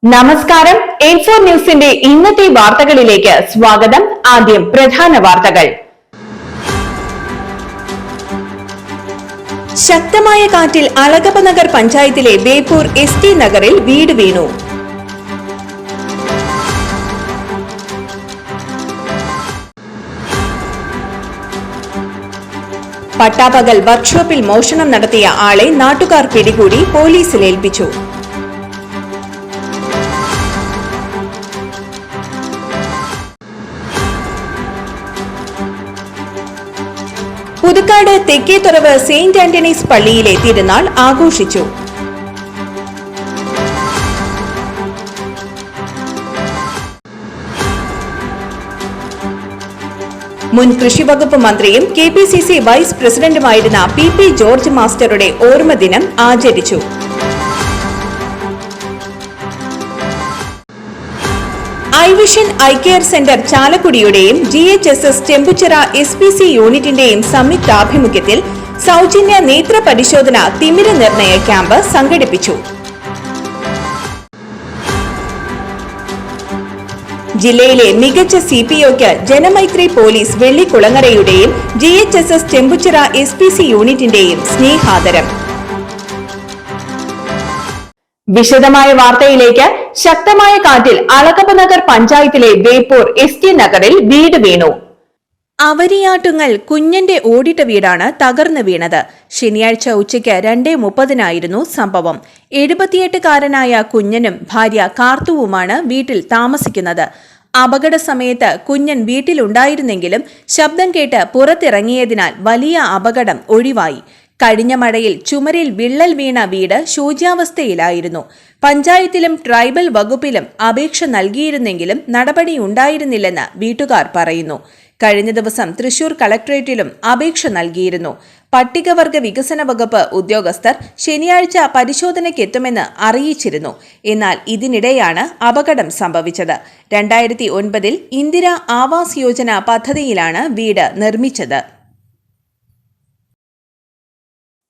നമസ്കാരം. A4 ന്യൂസിന്റെ ഇന്നത്തെ വാർത്തകളിലേക്ക് സ്വാഗതം. ആദ്യം പ്രധാന വാർത്തകൾ. ശക്തമായ കാറ്റിൽ അളഗപ്പനഗർ പഞ്ചായത്തിലെ ബേപ്പൂർ ST നഗറിൽ വീട് വീണു. പട്ടാപകൽ വർക്ക്ഷോപ്പിൽ മോഷണം നടത്തിയ ആളെ നാട്ടുകാർ പിടികൂടി പോലീസിൽ ഏൽപ്പിച്ചു. പുതുക്കാട് തെക്കേത്തുറവ് സെയിന്റ് ആന്റണീസ് പള്ളിയിലെ തിരുനാൾ ആഘോഷിച്ചു. മുൻ കൃഷിവകുപ്പ് മന്ത്രിയും KPCC വൈസ് പ്രസിഡന്റുമായിരുന്ന PP ജോർജ് മാസ്റ്ററുടെ ഓർമ്മദിനം ആചരിച്ചു. ഐവിഷൻ ഐ കെയർ സെന്റർ ചാലക്കുടിയുടെയും GHSS ചെമ്പുച്ചിറ SPC യൂണിറ്റിന്റെയും സംയുക്താഭിമുഖ്യത്തിൽ സൗജന്യ നേത്ര പരിശോധന തിമിര നിർണയ ക്യാമ്പ് സംഘടിപ്പിച്ചു. ജില്ലയിലെ മികച്ച CPOയ്ക്ക് ജനമൈത്രി പോലീസ് വെള്ളിക്കുളങ്ങരയുടെയും GHSS ചെമ്പുച്ചിറ SPC യൂണിറ്റിന്റെയും സ്നേഹാദരം. വിശദമായ വാർത്തയിലേക്ക്. ശക്തമായ കാറ്റിൽ അളഗപ്പനഗർ പഞ്ചായത്തിലെ ബേപ്പൂർ ST നഗറിൽ വീട് വീണു. അവരിയാട്ടുങ്ങൽ കുഞ്ഞന്റെ ഓടിട്ട വീടാണ് തകർന്നു വീണത്. ശനിയാഴ്ച ഉച്ചയ്ക്ക് 2:30 സംഭവം. 78-കാരനായ കുഞ്ഞനും ഭാര്യ കാർത്തുവുമാണ് വീട്ടിൽ താമസിക്കുന്നത്. അപകട സമയത്ത് കുഞ്ഞൻ വീട്ടിലുണ്ടായിരുന്നെങ്കിലും ശബ്ദം കേട്ട് പുറത്തിറങ്ങിയതിനാൽ വലിയ അപകടം ഒഴിവായി. കഴിഞ്ഞ മഴയിൽ ചുമരിൽ വിള്ളൽ വീണ വീട് ശോച്യാവസ്ഥയിലായിരുന്നു. പഞ്ചായത്തിലും ട്രൈബൽ വകുപ്പിലും അപേക്ഷ നൽകിയിരുന്നെങ്കിലും നടപടിയുണ്ടായിരുന്നില്ലെന്ന് വീട്ടുകാർ പറയുന്നു. കഴിഞ്ഞ ദിവസം തൃശൂർ കളക്ടറേറ്റിലും അപേക്ഷ നൽകിയിരുന്നു. പട്ടികവർഗ വികസന വകുപ്പ് ഉദ്യോഗസ്ഥർ ശനിയാഴ്ച പരിശോധനയ്ക്കെത്തുമെന്ന് അറിയിച്ചിരുന്നു. എന്നാൽ ഇതിനിടെയാണ് അപകടം സംഭവിച്ചത്. 2009 ഇന്ദിരാ ആവാസ് യോജന പദ്ധതിയിലാണ് വീട് നിർമ്മിച്ചത്.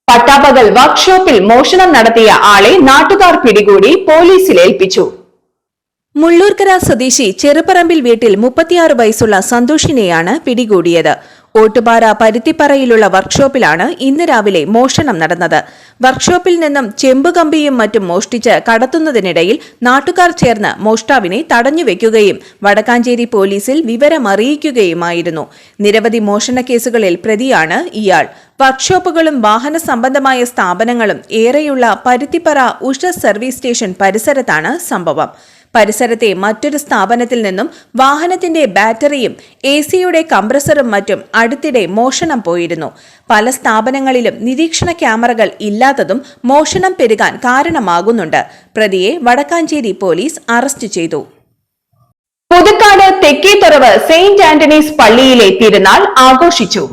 പട്ടാപകൽ വർക്ക്ഷോപ്പിൽ മോഷണം നടത്തിയ ആളെ നാട്ടുകാർ പിടികൂടി പോലീസിൽ ഏൽപ്പിച്ചു. മുള്ളൂർക്കര സ്വദേശി ചെറുപറമ്പിൽ വീട്ടിൽ 36 വയസ്സുള്ള സന്തോഷിനെയാണ് പിടികൂടിയത്. ഓട്ടുപാറ പരുത്തിപ്പറയിലുള്ള വർക്ക്ഷോപ്പിലാണ് ഇന്ന് രാവിലെ മോഷണം നടന്നത്. വർക്ക്ഷോപ്പിൽ നിന്നും ചെമ്പുകമ്പിയും മറ്റും മോഷ്ടിച്ച് കടത്തുന്നതിനിടയിൽ നാട്ടുകാർ ചേർന്ന് മോഷ്ടാവിനെ തടഞ്ഞുവെക്കുകയും വടക്കാഞ്ചേരി പോലീസിൽ വിവരമറിയിക്കുകയുമായിരുന്നു. നിരവധി മോഷണ കേസുകളിൽ പ്രതിയാണ് ഇയാൾ. വർക്ക്ഷോപ്പുകളും വാഹന സംബന്ധമായ സ്ഥാപനങ്ങളും ഏറെയുള്ള പരുത്തിപ്പറ ഉഷ സർവീസ് സ്റ്റേഷൻ പരിസരത്താണ് സംഭവം. പരിസരത്തെ മറ്റൊരു സ്ഥാപനത്തിൽ നിന്നും വാഹനത്തിന്റെ ബാറ്ററിയും AC-യുടെ കംപ്രസറും മറ്റും അടുത്തിടെ മോഷണം പോയിരുന്നു. പല സ്ഥാപനങ്ങളിലും നിരീക്ഷണ ക്യാമറകൾ ഇല്ലാത്തതും മോഷണം പെരുകാൻ കാരണമാകുന്നുണ്ട്. പ്രതിയെ വടക്കാഞ്ചേരി പോലീസ് അറസ്റ്റ് ചെയ്തു. പുതുക്കാട് തെക്കേത്തുറവ് സെയിന്റ് ആന്റണീസ് പള്ളിയിലെ തിരുനാൾ ആഘോഷിച്ചു.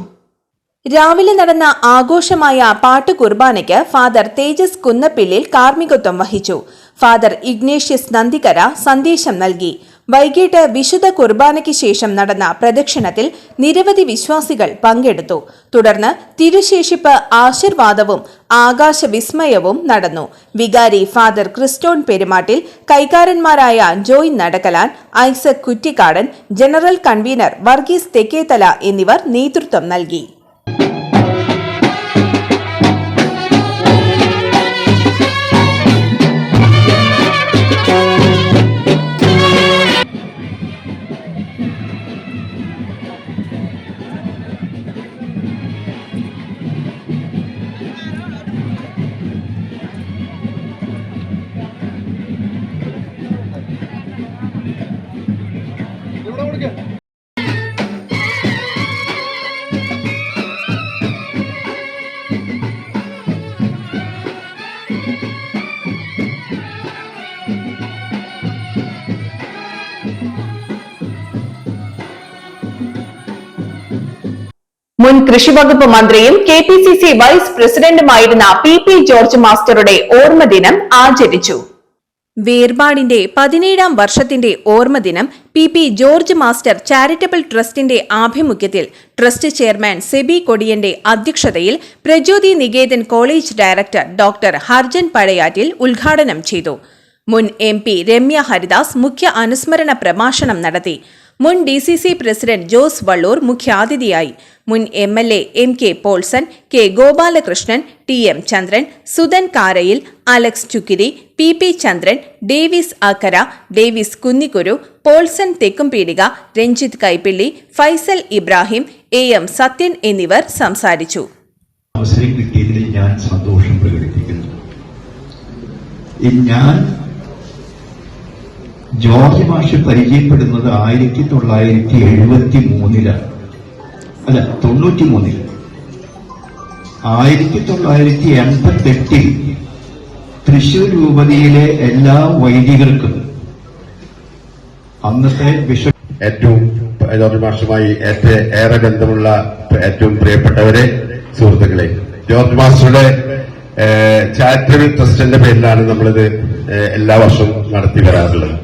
രാവിലെ നടന്ന ആഘോഷമായ പാട്ട് കുർബാനയ്ക്ക് ഫാദർ തേജസ് കുന്നപ്പിള്ളിൽ കാർമ്മികത്വം വഹിച്ചു. ഫാദർ ഇഗ്നേഷ്യസ് നന്ദിക്കര സന്ദേശം നൽകി. വൈകിട്ട് വിശുദ്ധ കുർബാനയ്ക്ക് ശേഷം നടന്ന പ്രദക്ഷിണത്തിൽ നിരവധി വിശ്വാസികൾ പങ്കെടുത്തു. തുടർന്ന് തിരുശേഷിപ്പ് ആശീർവാദവും ആകാശവിസ്മയവും നടന്നു. വികാരി ഫാദർ ക്രിസ്റ്റോൺ പെരുമാട്ടിൽ, കൈക്കാരന്മാരായ Joy Nadakkalan, Isaac Kuttikkadan, general convener Varghese Thekkethala എന്നിവർ നേതൃത്വം നൽകി. മുൻ കൃഷിവകുപ്പ് മന്ത്രിയും KPCC വൈസ് പ്രസിഡന്റുമായിരുന്ന PP ജോർജ് മാസ്റ്ററുടെ ഓർമ്മദിനം ആചരിച്ചു. വേർപാടിന്റെ 17ാം വർഷത്തിന്റെ ഓർമ്മദിനം PP ജോർജ് മാസ്റ്റർ ചാരിറ്റബിൾ ട്രസ്റ്റിന്റെ ആഭിമുഖ്യത്തിൽ ട്രസ്റ്റ് ചെയർമാൻ സെബി കൊടിയന്റെ അധ്യക്ഷതയിൽ Prajyothi Niketan college director doctor Harjan Pazhayattil ഉദ്ഘാടനം ചെയ്തു. മുൻ MP രമ്യ ഹരിദാസ് മുഖ്യ അനുസ്മരണ പ്രഭാഷണം നടത്തി. മുൻ DCC പ്രസിഡന്റ് ജോസ് വള്ളൂർ മുഖ്യാതിഥിയായി. മുൻ MLA MK Paulson, K Gopalakrishnan, TM Chandran, Sudhan Karayil, Alex Chukkiri, PP Chandran, Davis Akkara, Davis Kunnikkuru, Paulson Thekkumpeedika, Ranjith Kaippilly, Faisal Ibrahim, AM Sathyan എന്നിവർ സംസാരിച്ചു. അവസരം കിട്ടിയതിൽ ഞാൻ സന്തോഷം പ്രകടിപ്പിക്കുന്നു. ഞാൻ ജോർജ് മാഷ് പരിചയപ്പെടുന്നത് 1973 അല്ല 93. 1988 തൃശൂർ രൂപതയിലെ എല്ലാ വൈദികർക്കും അന്നത്തെ ബിഷപ്പ് ഏറ്റവും ജോർജ് മാഷുമായി ഏറെ ബന്ധമുള്ള ഏറ്റവും പ്രിയപ്പെട്ടവരെ, സുഹൃത്തുക്കളെ, ജോർജ് മാസ്റ്ററുടെ ചാരിറ്റബിൾ ട്രസ്റ്റിന്റെ പേരിലാണ് നമ്മളിത് എല്ലാ വർഷവും നടത്തി വരാറുള്ളത്.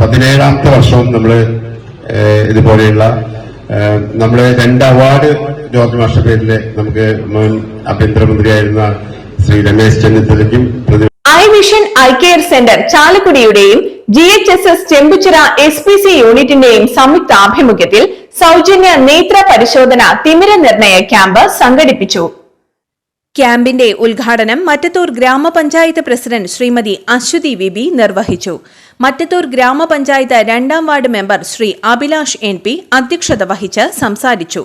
17ാമത്തെ വർഷവും നമ്മൾ ഇതുപോലെയുള്ള നമ്മള് 2 അവാർഡ് ജോർജ് മാസ്റ്റർ പേരിൽ നമുക്ക് മുൻ ആഭ്യന്തരമന്ത്രിയായിരുന്ന ശ്രീ രമേശ് ചെന്നിത്തലയ്ക്കും eye vision eye care centre ചാലക്കുടിയുടെയും GHSS ചെമ്പുച്ചിറ SPC യൂണിറ്റിന്റെയും സംയുക്ത ആഭിമുഖ്യത്തിൽ സൗജന്യ നേത്ര പരിശോധന തിമിര നിർണയ ക്യാമ്പ് സംഘടിപ്പിച്ചു. ക്യാമ്പിന്റെ ഉദ്ഘാടനം മറ്റത്തൂർ ഗ്രാമപഞ്ചായത്ത് പ്രസിഡന്റ് ശ്രീമതി അശ്വതി വിബി നിർവഹിച്ചു. മറ്റത്തൂർ ഗ്രാമപഞ്ചായത്ത് 2ാം ward member Shri Abhilash NP അധ്യക്ഷത വഹിച്ച് സംസാരിച്ചു.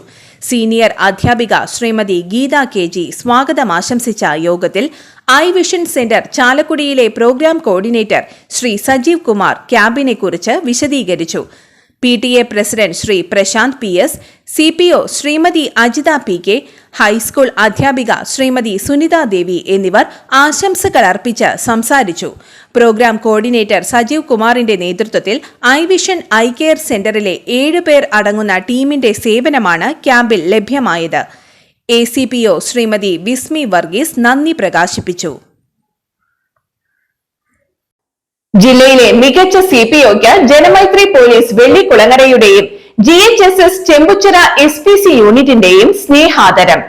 സീനിയർ അധ്യാപിക ശ്രീമതി ഗീത KG സ്വാഗതം ആശംസിച്ച യോഗത്തിൽ ഐ വിഷൻ സെന്റർ ചാലക്കുടിയിലെ പ്രോഗ്രാം കോർഡിനേറ്റർ ശ്രീ സജീവ് കുമാർ ക്യാമ്പിനെക്കുറിച്ച് വിശദീകരിച്ചു. PTA president Shri Prashanth PS, CPO Shrimathi Ajitha PK, high school അധ്യാപിക ശ്രീമതി സുനിത ദേവി എന്നിവർ ആശംസകൾ അർപ്പിച്ച് സംസാരിച്ചു. പ്രോഗ്രാം കോർഡിനേറ്റർ സജീവ് കുമാറിന്റെ നേതൃത്വത്തിൽ ഐ വിഷൻ ഐ കെയർ സെന്ററിലെ 7 പേർ അടങ്ങുന്ന ടീമിന്റെ സേവനമാണ് ക്യാമ്പിൽ ലഭ്യമായത്. ACPO ശ്രീമതി വിസ്മി വർഗീസ് നന്ദി പ്രകാശിപ്പിച്ചു. ജില്ലയിലെ മികച്ച CPOയ്ക്ക് ജനമൈത്രി പോലീസ് വെള്ളിക്കുളങ്ങരയുടെയും GHSS ചെമ്പുച്ചിറ SPC യൂണിറ്റിന്റെയും സ്നേഹാദരം.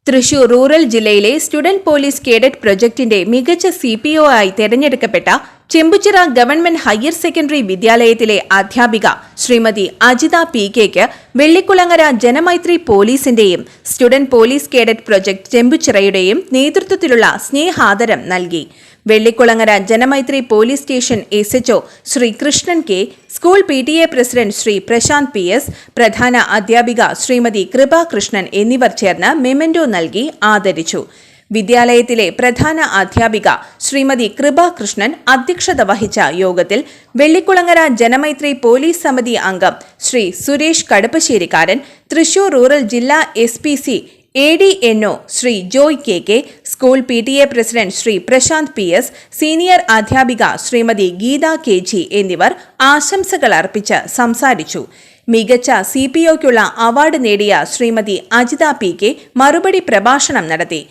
തൃശൂർ റൂറൽ ജില്ലയിലെ സ്റ്റുഡന്റ് പോലീസ് കേഡറ്റ് പ്രൊജക്ടിന്റെ മികച്ച CPO ആയി തെരഞ്ഞെടുക്കപ്പെട്ട ചെമ്പുച്ചിറ ഗവൺമെന്റ് ഹയർ സെക്കൻഡറി വിദ്യാലയത്തിലെ അധ്യാപിക ശ്രീമതി അജിത PKക്ക് വെള്ളിക്കുളങ്ങര ജനമൈത്രി പോലീസിന്റെയും സ്റ്റുഡന്റ് പോലീസ് കേഡറ്റ് പ്രൊജക്ട് ചെമ്പുച്ചിറയുടെയും നേതൃത്വത്തിലുള്ള സ്നേഹാദരം നൽകി. Vellikkulangara Janamaithri police station SHO Shri Krishnan K, school PTA president Shri Prashanth PS, പ്രധാന അധ്യാപിക ശ്രീമതി കൃപ കൃഷ്ണൻ എന്നിവർ ചേർന്ന് മെമന്റോ നൽകി ആദരിച്ചു. വിദ്യാലയത്തിലെ പ്രധാന അധ്യാപിക ശ്രീമതി കൃപ കൃഷ്ണൻ അധ്യക്ഷത വഹിച്ച യോഗത്തിൽ വെള്ളിക്കുളങ്ങര ജനമൈത്രി പോലീസ് സമിതി അംഗം ശ്രീ സുരേഷ് കടുപ്പശ്ശേരിക്കാരൻ, തൃശൂർ റൂറൽ ജില്ലാ SPC ADNO Shri Joy KK, school PTA president Shri Prashanth PS, senior അധ്യാപിക ശ്രീമതി ഗീത KG എന്നിവർ ആശംസകൾ അർപ്പിച്ച് സംസാരിച്ചു. മികച്ച CPOയ്ക്കുള്ള അവാർഡ് നേടിയ ശ്രീമതി അജിത PK മറുപടി പ്രഭാഷണം നടത്തി.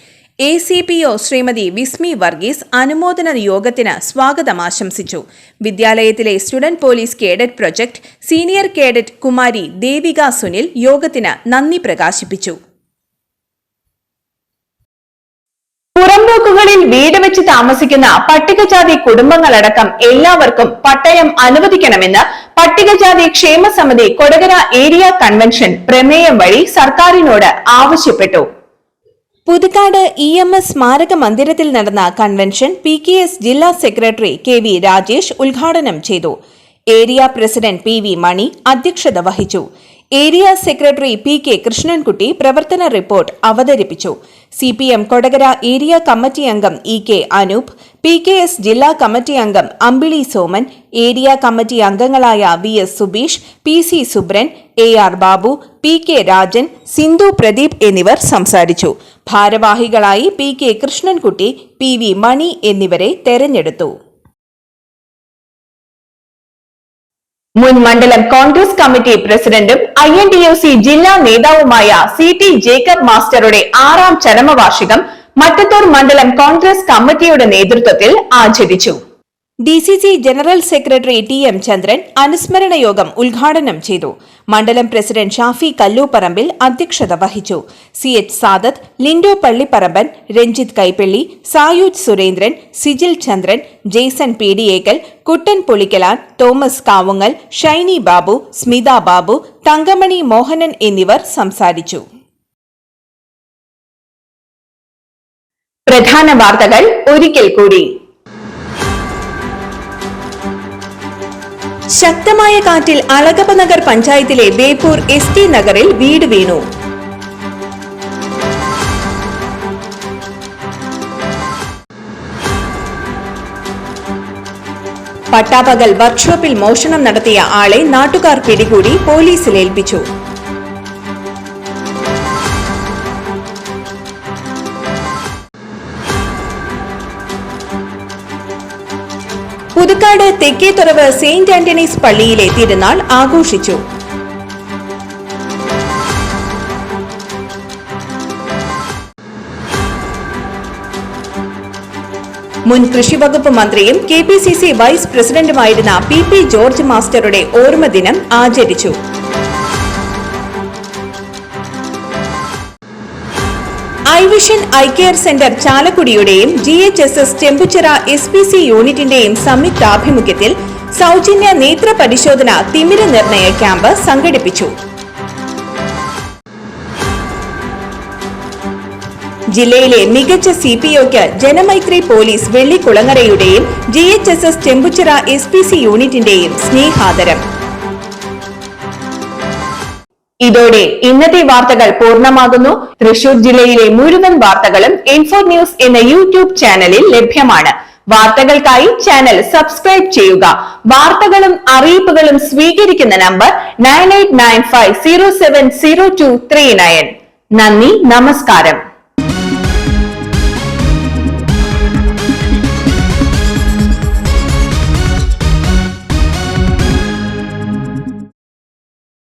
ACPO ശ്രീമതി വിസ്മി വർഗീസ് അനുമോദന യോഗത്തിന് സ്വാഗതം ആശംസിച്ചു. വിദ്യാലയത്തിലെ student police cadet project senior cadet Kumari Devika Sunil യോഗത്തിന് നന്ദി പ്രകാശിപ്പിച്ചു. പുറമ്പോക്കുകളിൽ വീട് വെച്ച് താമസിക്കുന്ന പട്ടികജാതി കുടുംബങ്ങളടക്കം എല്ലാവർക്കും പട്ടയം അനുവദിക്കണമെന്ന് പട്ടികജാതി ക്ഷേമ സമിതി കൊടകര ഏരിയ കൺവെൻഷൻ പ്രമേയം വഴി സർക്കാരിനോട് ആവശ്യപ്പെട്ടു. പുതുക്കാട് EMS സ്മാരക മന്ദിരത്തിൽ നടന്ന കൺവെൻഷൻ PKS ജില്ലാ സെക്രട്ടറി KV രാജേഷ് ഉദ്ഘാടനം ചെയ്തു. ഏരിയ പ്രസിഡന്റ് PV മണി അധ്യക്ഷത വഹിച്ചു. ഏരിയ സെക്രട്ടറി PK കൃഷ്ണൻകുട്ടി പ്രവർത്തന റിപ്പോർട്ട് അവതരിപ്പിച്ചു. CPM കൊടകര ഏരിയ കമ്മിറ്റി അംഗം EK അനൂപ്, PKS ജില്ലാ കമ്മിറ്റി അംഗം അമ്പിളി സോമൻ, ഏരിയ കമ്മിറ്റി അംഗങ്ങളായ VS Subeesh, PC Subran, AR Babu, PK Rajan, Sindhu Pradeep എന്നിവർ സംസാരിച്ചു. ഭാരവാഹികളായി PK കൃഷ്ണൻകുട്ടി, PV മണി എന്നിവരെ തെരഞ്ഞെടുത്തു. മുൻ മണ്ഡലം കോൺഗ്രസ് കമ്മിറ്റി പ്രസിഡന്റും INTUC ജില്ലാ നേതാവുമായ CT ജേക്കബ് മാസ്റ്ററുടെ 6ാം ചരമവാർഷികം മറ്റത്തൂർ മണ്ഡലം കോൺഗ്രസ് കമ്മിറ്റിയുടെ നേതൃത്വത്തിൽ ആചരിച്ചു. DCC ജനറൽ സെക്രട്ടറി TM ചന്ദ്രൻ അനുസ്മരണ യോഗം ഉദ്ഘാടനം ചെയ്തു. മണ്ഡലം പ്രസിഡന്റ് ഷാഫി കല്ലൂപ്പറമ്പിൽ അധ്യക്ഷത വഹിച്ചു. CH സാദത്ത്, ലിൻഡോ പള്ളിപ്പറമ്പൻ, രഞ്ജിത്ത് കൈപ്പള്ളി, സായൂജ് സുരേന്ദ്രൻ, സിജിൽ ചന്ദ്രൻ, ജെയ്സൺ പീഡിയേക്കൽ, കുട്ടൻ പുളിക്കലാൻ, തോമസ് കാവുങ്ങൽ, ഷൈനി ബാബു, സ്മിത ബാബു, തങ്കമണി മോഹനൻ എന്നിവർ സംസാരിച്ചു. പ്രധാന വാർത്തകൾ ഒരിക്കൽ കൂടി. ശക്തമായ കാറ്റിൽ അളഗപ്പ നഗർ പഞ്ചായത്തിലെ ബേപ്പൂർ ST നഗറിൽ വീട് വീണു. പട്ടാപകൽ വർക്ക്ഷോപ്പിൽ മോഷണം നടത്തിയ ആളെ നാട്ടുകാർ പിടികൂടി പോലീസിൽ ഏൽപ്പിച്ചു. പുതുക്കാട് തെക്കേത്തുറവ് സെയിന്റ് ആന്റണീസ് പള്ളിയിലെ തിരുനാൾ ആഘോഷിച്ചു. മുൻ കൃഷിവകുപ്പ് മന്ത്രിയും KPCC വൈസ് പ്രസിഡന്റുമായിരുന്ന PP ജോർജ് മാസ്റ്ററുടെ ഓർമ്മദിനം ആചരിച്ചു. ഐവിഷൻ ഐ കെയർ സെന്റർ ചാലക്കുടിയുടെയും GHSS ചെമ്പുച്ചിറ SPC യൂണിറ്റിന്റെയും സംയുക്താഭിമുഖ്യത്തിൽ സൗജന്യ നേത്ര പരിശോധന തിമിര നിർണയ ക്യാമ്പ് സംഘടിപ്പിച്ചു. ജില്ലയിലെ മികച്ച CPOയ്ക്ക് ജനമൈത്രി പോലീസ് വെള്ളിക്കുളങ്ങരയുടെയും GHSS ചെമ്പുച്ചിറ SPC യൂണിറ്റിന്റെയും സ്നേഹാദരം. ഇതോടെ ഇന്നത്തെ വാർത്തകൾ പൂർണ്ണമാകുന്നു. തൃശൂർ ജില്ലയിലെ മുഴുവൻ വാർത്തകളും ഇൻഫോ ന്യൂസ് എന്ന യൂട്യൂബ് ചാനലിൽ ലഭ്യമാണ്. വാർത്തകൾക്കായി ചാനൽ സബ്സ്ക്രൈബ് ചെയ്യുക. വാർത്തകളും അറിയിപ്പുകളും സ്വീകരിക്കുന്ന നമ്പർ 9895070239. നന്ദി, നമസ്കാരം.